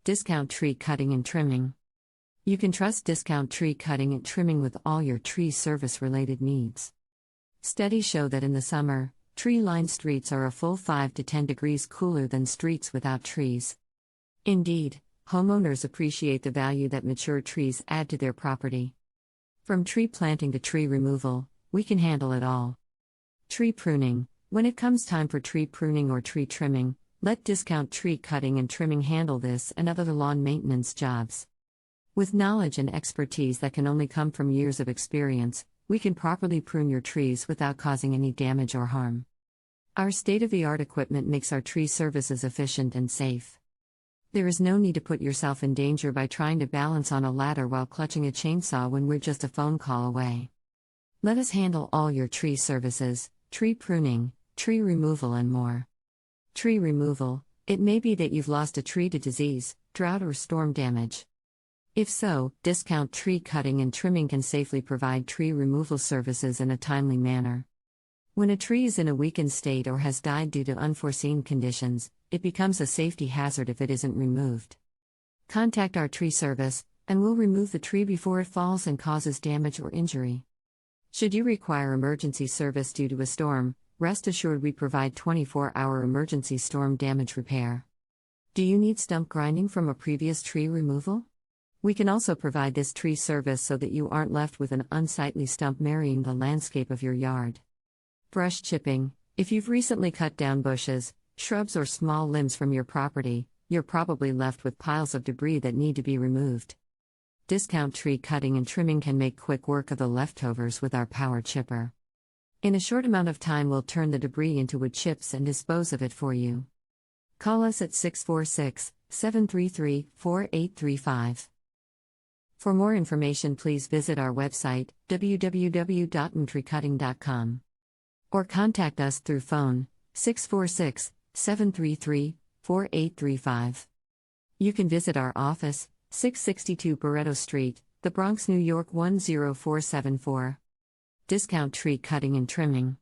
Discount tree cutting and trimming. You can trust Discount Tree Cutting and Trimming with all your tree service-related needs. Studies show that in the summer, tree-lined streets are a full 5 to 10 degrees cooler than streets without trees. Indeed, homeowners appreciate the value that mature trees add to their property. From tree planting to tree removal, we can handle it all. Tree pruning. When it comes time for tree pruning or tree trimming, let Discount Tree Cutting and Trimming handle this and other lawn maintenance jobs. With knowledge and expertise that can only come from years of experience, we can properly prune your trees without causing any damage or harm. Our state-of-the-art equipment makes our tree services efficient and safe. There is no need to put yourself in danger by trying to balance on a ladder while clutching a chainsaw when we're just a phone call away. Let us handle all your tree services, tree pruning, tree removal and more. Tree removal. It may be that you've lost a tree to disease, drought or storm damage. If so, Discount Tree Cutting and Trimming can safely provide tree removal services in a timely manner. When a tree is in a weakened state or has died due to unforeseen conditions, it becomes a safety hazard if it isn't removed. Contact our tree service, and we'll remove the tree before it falls and causes damage or injury. Should you require emergency service due to a storm, rest assured we provide 24-hour emergency storm damage repair. Do you need stump grinding from a previous tree removal? We can also provide this tree service so that you aren't left with an unsightly stump marring the landscape of your yard. Brush chipping. If you've recently cut down bushes, shrubs or small limbs from your property, you're probably left with piles of debris that need to be removed. Discount Tree Cutting and Trimming can make quick work of the leftovers with our power chipper. In a short amount of time we'll turn the debris into wood chips and dispose of it for you. Call us at 646-733-4835. For more information please visit our website, www.mtreecutting.com. Or contact us through phone, 646-733-4835. You can visit our office, 662 Barretto St, the Bronx, New York 10474. Discount Tree Cutting and Trimming.